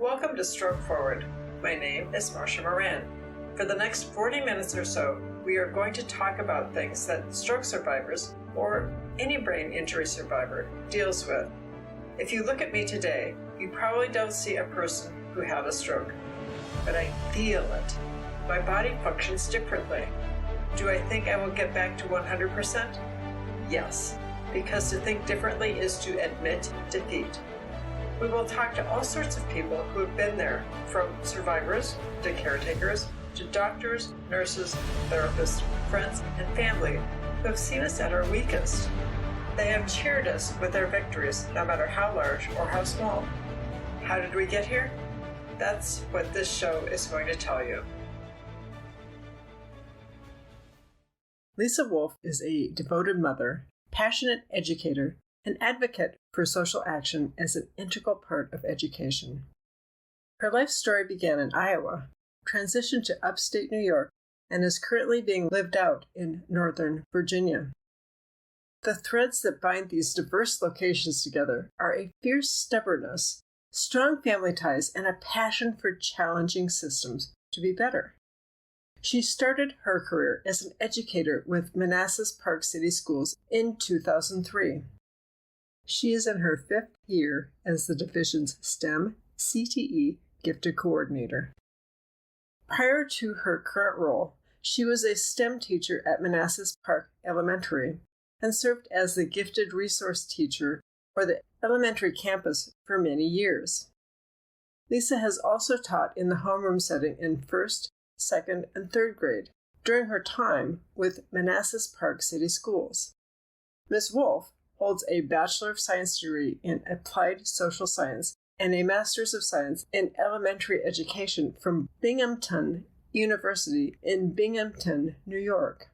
Welcome to Stroke Forward. My name is Marcia Moran. For the next 40 minutes or so, we are going to talk about things that stroke survivors, or any brain injury survivor, deals with. If you look at me today, you probably don't see a person who had a stroke, but I feel it. My body functions differently. Do I think I will get back to 100%? Yes, because to think differently is to admit defeat. We will talk to all sorts of people who have been there, from survivors to caretakers to doctors, nurses, therapists, friends, and family who have seen us at our weakest. They have cheered us with their victories, no matter how large or how small. How did we get here? That's what this show is going to tell you. Lisa Wolf is a devoted mother, passionate educator, and advocate for social action as an integral part of education. Her life story began in Iowa, transitioned to upstate New York, and is currently being lived out in Northern Virginia. The threads that bind these diverse locations together are a fierce stubbornness, strong family ties, and a passion for challenging systems to be better. She started her career as an educator with Manassas Park City Schools in 2003. She is in her 5th year as the division's STEM CTE Gifted Coordinator. Prior to her current role, she was a STEM teacher at Manassas Park Elementary and served as the Gifted Resource Teacher for the elementary campus for many years. Lisa has also taught in the homeroom setting in 1st, 2nd, and 3rd grade during her time with Manassas Park City Schools. Ms. Wolf holds a Bachelor of Science degree in Applied Social Science and a Master's of Science in Elementary Education from Binghamton University in Binghamton, New York.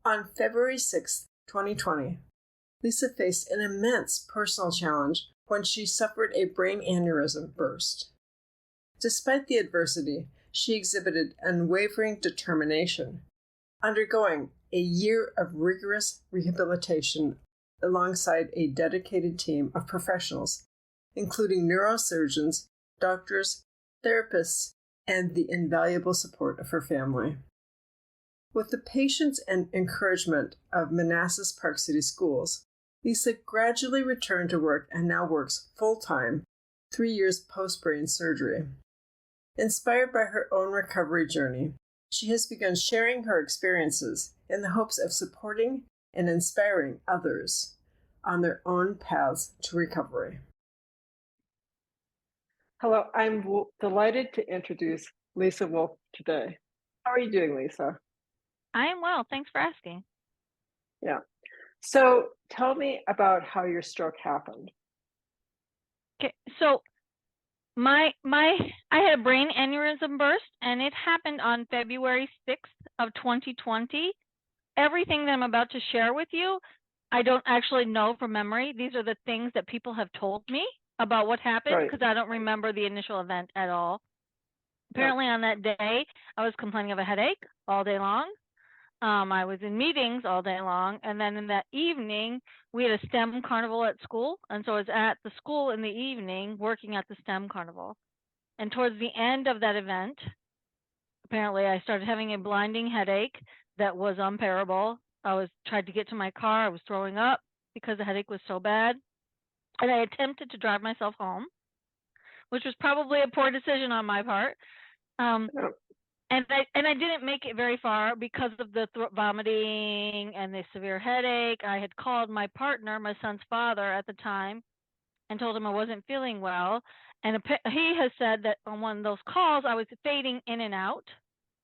On February 6, 2020, Lisa faced an immense personal challenge when she suffered a brain aneurysm burst. Despite the adversity, she exhibited unwavering determination, undergoing a year of rigorous rehabilitation alongside a dedicated team of professionals, including neurosurgeons, doctors, therapists, and the invaluable support of her family. With the patience and encouragement of Manassas Park City Schools, Lisa gradually returned to work and now works full-time, 3 years post-brain surgery. Inspired by her own recovery journey, she has begun sharing her experiences in the hopes of supporting and inspiring others on their own paths to recovery. Hello, I'm delighted to introduce Lisa Wolf today. How are you doing, Lisa? I am well. Thanks for asking. Yeah. So tell me about how your stroke happened. Okay, so I had a brain aneurysm burst, and it happened on February 6th of 2020. Everything that I'm about to share with you, I don't actually know from memory. These are the things that people have told me about what happened, because I don't remember the initial event at all. Apparently on that day, I was complaining of a headache all day long. I was in meetings all day long, and then in that evening, we had a STEM carnival at school, and so I was at the school in the evening working at the STEM carnival. And towards the end of that event, apparently I started having a blinding headache that was unbearable. I tried to get to my car. I was throwing up because the headache was so bad, and I attempted to drive myself home, which was probably a poor decision on my part. And I didn't make it very far because of the vomiting and the severe headache. I had called my partner, my son's father at the time, and told him I wasn't feeling well. And he has said that on one of those calls, I was fading in and out,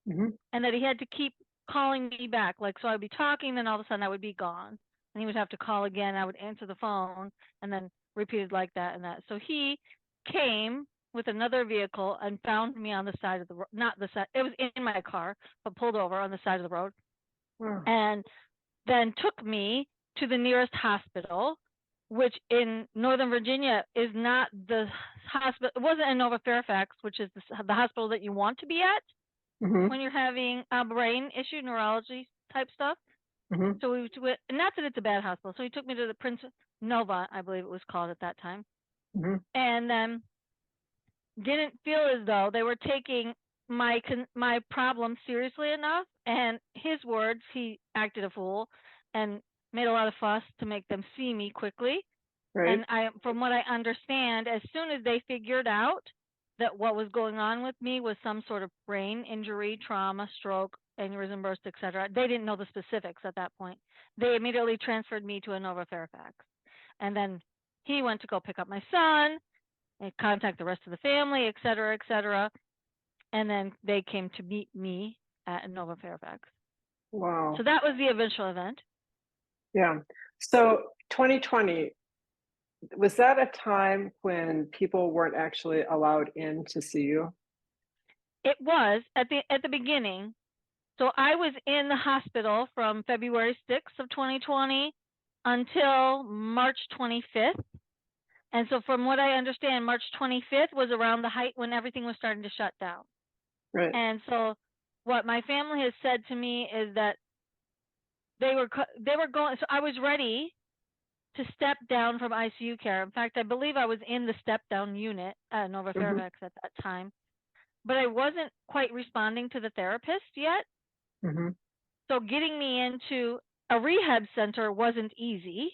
and that he had to keep calling me back. Like, so I'd be talking, then all of a sudden I would be gone. And he would have to call again. I would answer the phone, and then repeated like that and that. So he came with another vehicle and found me on the side of the road, not the side, it was in my car, but pulled over on the side of the road. And then took me to the nearest hospital, which in Northern Virginia is not the hospital. It wasn't in Nova Fairfax, which is the hospital that you want to be at when you're having a brain issue, neurology type stuff. So we went, not that it's a bad hospital. So he took me to the Prince Nova, I believe it was called at that time. And then didn't feel as though they were taking my problem seriously enough. And his words, he acted a fool and made a lot of fuss to make them see me quickly. Right. And from what I understand, as soon as they figured out that what was going on with me was some sort of brain injury, trauma, stroke, aneurysm burst, etc., they didn't know the specifics at that point. They immediately transferred me to Inova Fairfax. And then he went to go pick up my son and contact the rest of the family, etc., etc. And then they came to meet me at Inova Fairfax. Wow. So that was the eventual event. Yeah. So 2020, was that a time when people weren't actually allowed in to see you? It was at the beginning. So I was in the hospital from February 6th of 2020 until March 25th. And so from what I understand, March 25th was around the height when everything was starting to shut down. Right. And so what my family has said to me is that they were going, so I was ready to step down from ICU care. In fact, I believe I was in the step down unit at Nova Fairfax at that time, but I wasn't quite responding to the therapist yet. Mm-hmm. So getting me into a rehab center wasn't easy,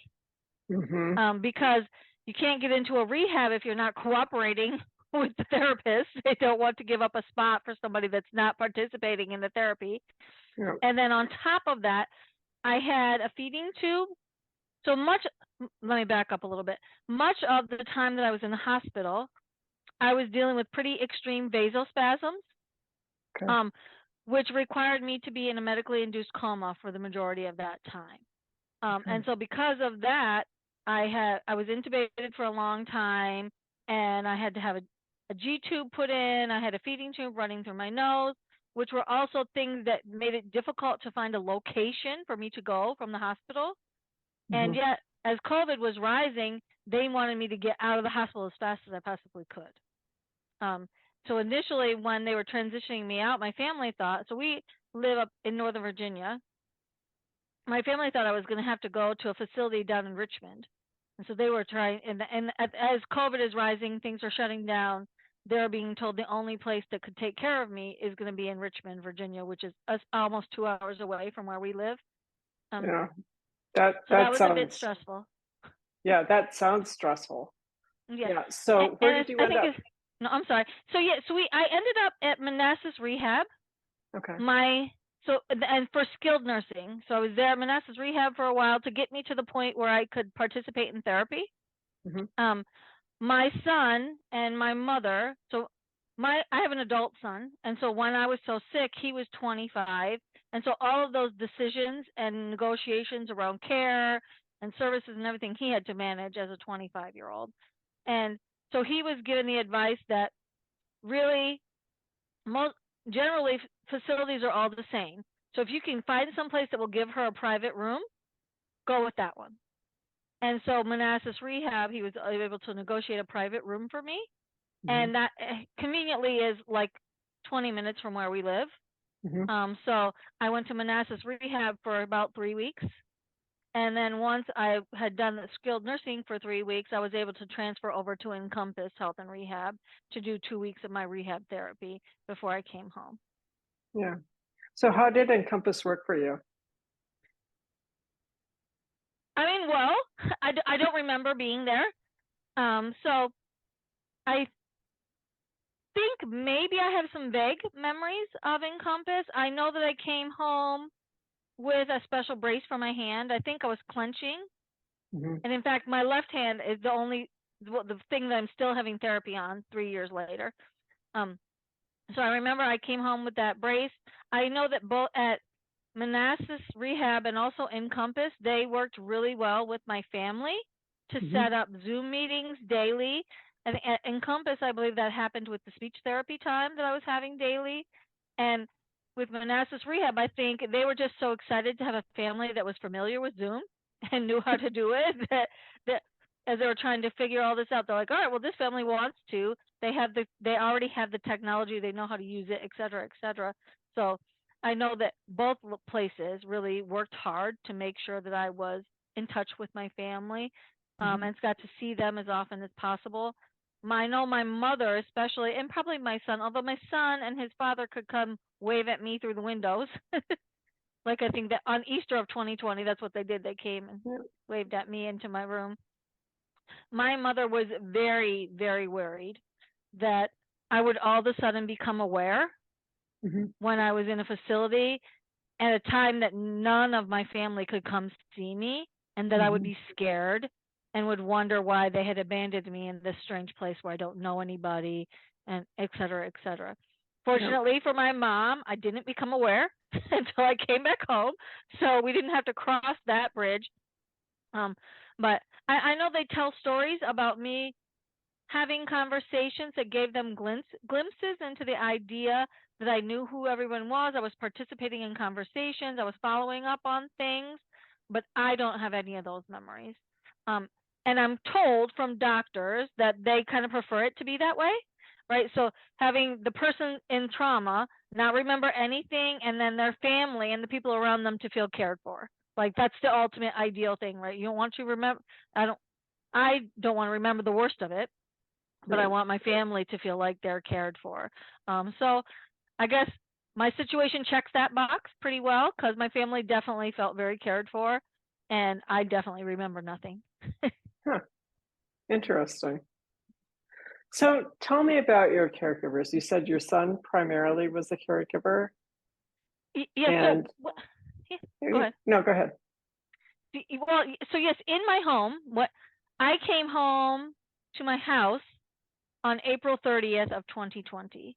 because you can't get into a rehab if you're not cooperating with the therapist. They don't want to give up a spot for somebody that's not participating in the therapy. Yeah. And then on top of that, I had a feeding tube. So much, let me back up a little bit. Much of the time that I was in the hospital, I was dealing with pretty extreme vasospasms, Okay. which required me to be in a medically induced coma for the majority of that time. And so because of that, I was intubated for a long time, and I had to have a G tube put in. I had a feeding tube running through my nose, which were also things that made it difficult to find a location for me to go from the hospital. And yet, as COVID was rising, they wanted me to get out of the hospital as fast as I possibly could. So initially, when they were transitioning me out, my family thought, so we live up in Northern Virginia. My family thought I was going to have to go to a facility down in Richmond. And so they were trying, and as COVID is rising, things are shutting down. They're being told the only place that could take care of me is going to be in Richmond, Virginia, which is almost 2 hours away from where we live. Yeah. So that That was a bit sounds, stressful. yeah, that sounds stressful. Yeah. Yeah. So where did you I end think up? it's, no, I'm sorry. So yeah, I ended up at Manassas Rehab. Okay. And for skilled nursing. So I was there at Manassas Rehab for a while to get me to the point where I could participate in therapy. My son and my mother, I have an adult son, and so when I was so sick, he was 25, and so all of those decisions and negotiations around care and services and everything he had to manage as a 25-year-old. And so he was given the advice that really generally facilities are all the same. So if you can find someplace that will give her a private room, go with that one. And so Manassas Rehab, he was able to negotiate a private room for me. And that conveniently is like 20 minutes from where we live. So I went to Manassas Rehab for about 3 weeks. And then once I had done the skilled nursing for 3 weeks, I was able to transfer over to Encompass Health and Rehab to do 2 weeks of my rehab therapy before I came home. Yeah. So how did Encompass work for you? I mean, well, I don't remember being there. So I think maybe I have some vague memories of Encompass. I know that I came home with a special brace for my hand. I think I was clenching. And in fact, my left hand is the thing that I'm still having therapy on 3 years later. So I remember I came home with that brace. I know that both at Manassas Rehab and also Encompass, they worked really well with my family to set up Zoom meetings daily. And at Encompass, I believe that happened with the speech therapy time that I was having daily. And with Manassas Rehab, I think they were just so excited to have a family that was familiar with Zoom and knew how to do it that as they were trying to figure all this out, they're like, all right, well, this family wants to. They already have the technology, they know how to use it, et cetera, et cetera. So I know that both places really worked hard to make sure that I was in touch with my family, and got to see them as often as possible. I know my mother especially, and probably my son, although my son and his father could come wave at me through the windows. Like I think that on Easter of 2020, that's what they did. They came and Yeah. waved at me into my room. My mother was very, very worried that I would all of a sudden become aware Mm-hmm. when I was in a facility at a time that none of my family could come see me, and that I would Mm-hmm. be scared and would wonder why they had abandoned me in this strange place where I don't know anybody, and et cetera, et cetera. Yeah. Fortunately for my mom, I didn't become aware until I came back home, so we didn't have to cross that bridge. Um, but I know they tell stories about me having conversations that gave them glimpses into the idea that I knew who everyone was. I was participating in conversations. I was following up on things, but I don't have any of those memories. Um, and I'm told from doctors that they kind of prefer it to be that way, right? So having the person in trauma not remember anything, and then their family and the people around them to feel cared for. Like that's the ultimate ideal thing, right? You don't want to remember. I don't want to remember the worst of it, but I Right. want my family to feel like they're cared for. So I guess my situation checks that box pretty well because my family definitely felt very cared for, and I definitely remember nothing. Huh. Interesting. So tell me about your caregivers. You said your son primarily was a caregiver, Yeah. So and yeah, go ahead. no, go ahead. Well, so yes, in my home, what I came home to my house on April 30th of 2020,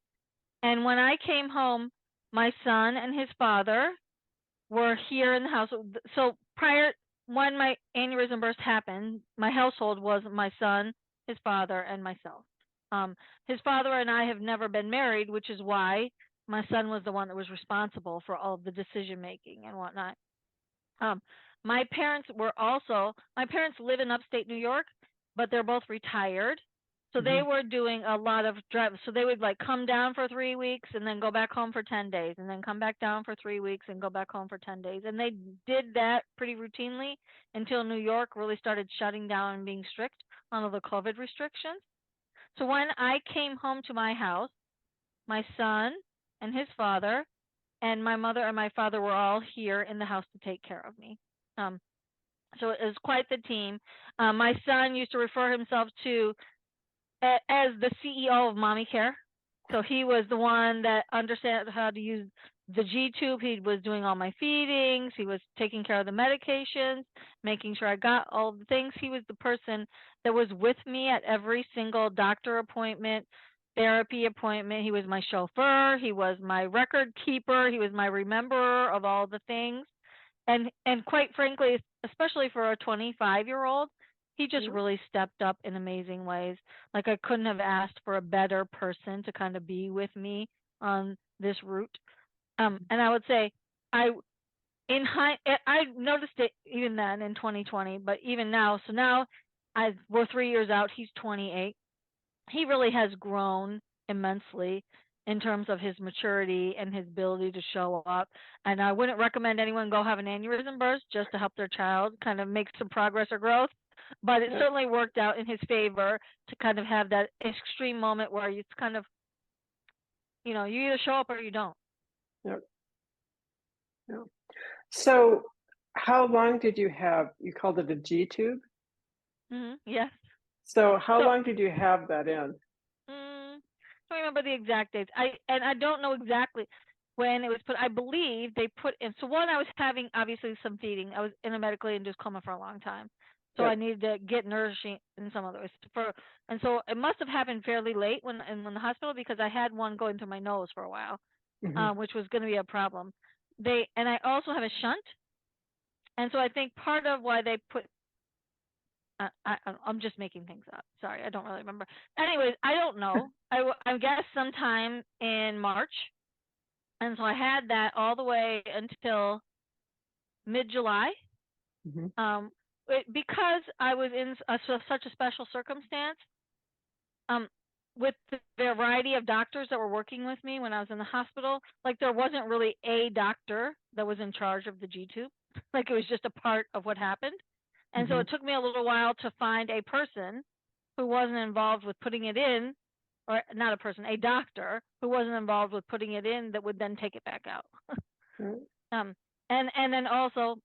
and when I came home, my son and his father were here in the house. So prior, when my aneurysm burst happened, my household was my son, his father, and myself. His father and I have never been married, which is why my son was the one that was responsible for all of the decision making and whatnot. Um, my parents live in upstate New York, but they're both retired. So they Mm-hmm. were doing a lot of drive. So they would like come down for 3 weeks and then go back home for 10 days and then come back down for 3 weeks and go back home for 10 days. And they did that pretty routinely until New York really started shutting down and being strict on all the COVID restrictions. So when I came home to my house, my son and his father and my mother and my father were all here in the house to take care of me. Um, so it was quite the team. My son used to refer himself to as the CEO of mommy care. So he was the one that understood how to use the G tube. He was doing all my feedings. He was taking care of the medications, making sure I got all the things. He was the person that was with me at every single doctor appointment, therapy appointment. He was my chauffeur. He was my record keeper. He was my rememberer of all the things. And quite frankly, especially for a 25-year-old, he just Yeah. really stepped up in amazing ways. Like I couldn't have asked for a better person to kind of be with me on this route. And I would say I I noticed it even then in 2020, but even now, so now we're 3 years out. He's 28. He really has grown immensely in terms of his maturity and his ability to show up. And I wouldn't recommend anyone go have an aneurysm burst just to help their child kind of make some progress or growth. But it Yeah. certainly worked out in his favor to kind of have that extreme moment where it's kind of, you either show up or you don't. Yeah. Yeah. So how long did you have, you called it a G tube? Yes. So how So long did you have that in? I don't remember the exact dates. I don't know exactly when it was put. I believe they put in. So one, I was having obviously some feeding. I was in a medically induced coma for a long time, so I Yep. needed to get nourishing in some other ways. And so it must have happened fairly late when in the hospital because I had one going through my nose for a while, Mm-hmm. which was going to be a problem. And I also have a shunt, and so I think part of why they put I'm just making things up. Sorry, I don't really remember. Anyways, I don't know. I guess sometime in March, and so I had that all the way until mid-July. Mm-hmm. Um, because I was in such a special circumstance. Um, with the variety of doctors that were working with me when I was in the hospital, like there wasn't really a doctor that was in charge of the G tube. Like it was just a part of what happened. And so Mm-hmm. it took me a little while to find a person who wasn't involved with putting it in, or not a person, a doctor who wasn't involved with putting it in that would then take it back out. um, and then also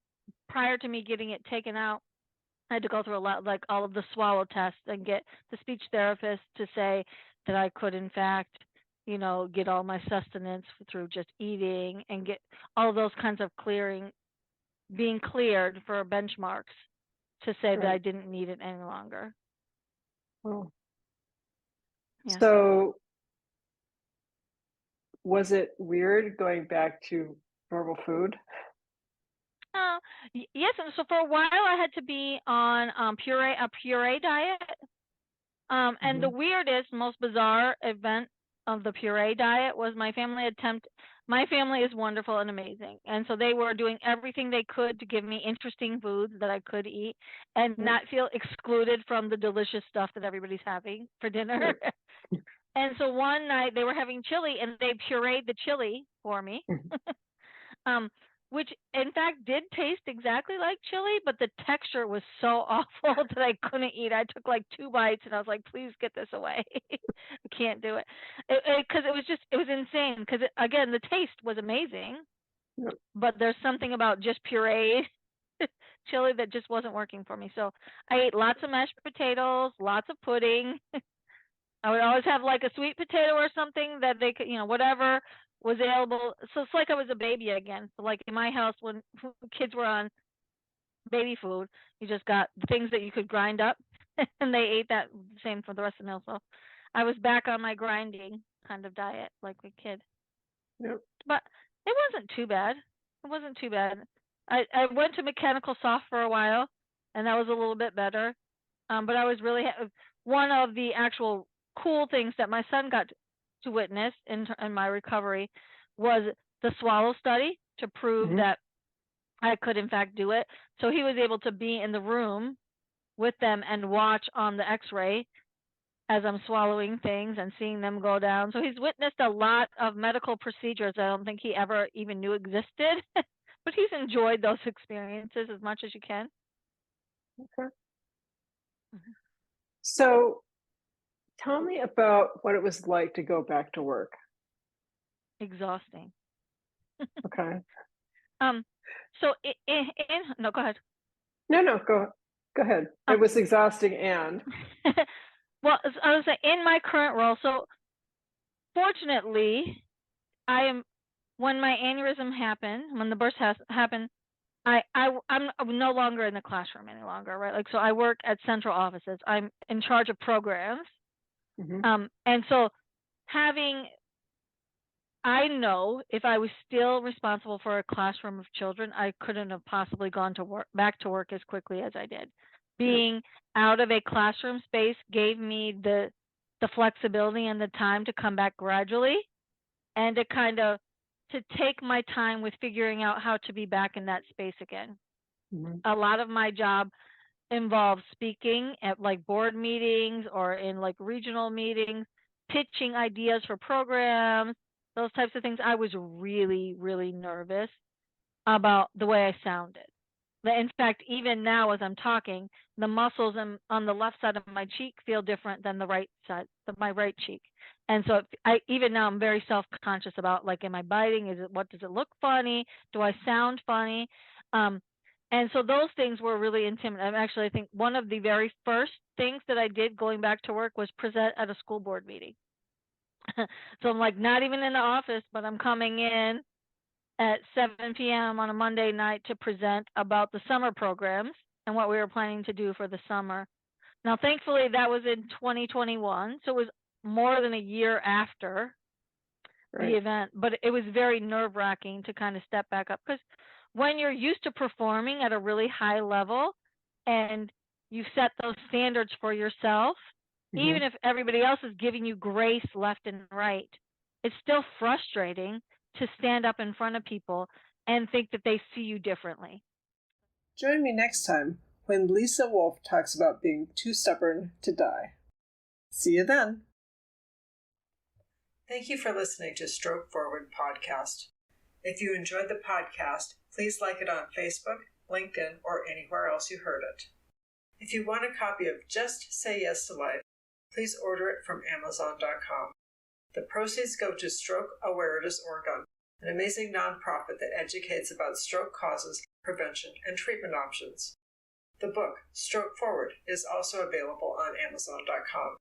prior to me getting it taken out, I had to go through a lot, like all of the swallow tests and get the speech therapist to say that I could, in fact, get all my sustenance through just eating and get all those kinds of being cleared for benchmarks to say that I didn't need it any longer. Oh. Yeah. So was it weird going back to normal food? Yes, and so for a while I had to be on a puree diet. And the weirdest, most bizarre event of the puree diet was my family is wonderful and amazing. And so they were doing everything they could to give me interesting foods that I could eat and not feel excluded from the delicious stuff that everybody's having for dinner. And so one night they were having chili and they pureed the chili for me. Which in fact did taste exactly like chili, but the texture was so awful that I couldn't eat. I took like 2 bites and I was like, please get this away. I can't do it. Because it was insane. Because again, the taste was amazing, but there's something about just pureed chili that just wasn't working for me. So I ate lots of mashed potatoes, lots of pudding. I would always have like a sweet potato or something that they could, whatever was available. So it's like I was a baby again. So like in my house, when kids were on baby food, you just got the things that you could grind up and they ate that same for the rest of the meal. So I was back on my grinding kind of diet like a kid. But it wasn't too bad. It wasn't too bad. I went to mechanical soft for a while and that was a little bit better. But I was really, one of the actual cool things that my son got to witness in my recovery was the swallow study to prove that I could in fact do it. So he was able to be in the room with them and watch on the x-ray as I'm swallowing things and seeing them go down. So he's witnessed a lot of medical procedures I don't think he ever even knew existed. But he's enjoyed those experiences as much as you can. Okay. So tell me about what it was like to go back to work. Exhausting. Okay. So no, go ahead. No, go ahead. It was exhausting and well, I was saying in my current role, so fortunately, when my aneurysm happened, when the burst happened, I'm no longer in the classroom any longer, right? Like, so I work at central offices. I'm in charge of programs. And so I know if I was still responsible for a classroom of children, I couldn't have possibly gone back to work as quickly as I did. Being out of a classroom space gave me the flexibility and the time to come back gradually and to take my time with figuring out how to be back in that space again. A lot of my job involves speaking at like board meetings or in like regional meetings, pitching ideas for programs, those types of things. I was really, really nervous about the way I sounded. In fact, even now as I'm talking, the muscles on the left side of my cheek feel different than the right side, my right cheek. And so even now I'm very self-conscious about, like, am I biting? What does it look funny? Do I sound funny? And so those things were really intimidating. Actually, I think one of the very first things that I did going back to work was present at a school board meeting. So I'm like not even in the office, but I'm coming in at 7 p.m. on a Monday night to present about the summer programs and what we were planning to do for the summer. Now, thankfully, that was in 2021, so it was more than a year after the event, but it was very nerve-wracking to kind of step back up because when you're used to performing at a really high level and you've set those standards for yourself, even if everybody else is giving you grace left and right, it's still frustrating to stand up in front of people and think that they see you differently. Join me next time when Lisa Wolf talks about being too stubborn to die. See you then. Thank you for listening to Stroke Forward Podcast. If you enjoyed the podcast, please like it on Facebook, LinkedIn, or anywhere else you heard it. If you want a copy of Just Say Yes to Life, please order it from Amazon.com. The proceeds go to Stroke Awareness Oregon, an amazing nonprofit that educates about stroke causes, prevention, and treatment options. The book, Stroke Forward, is also available on Amazon.com.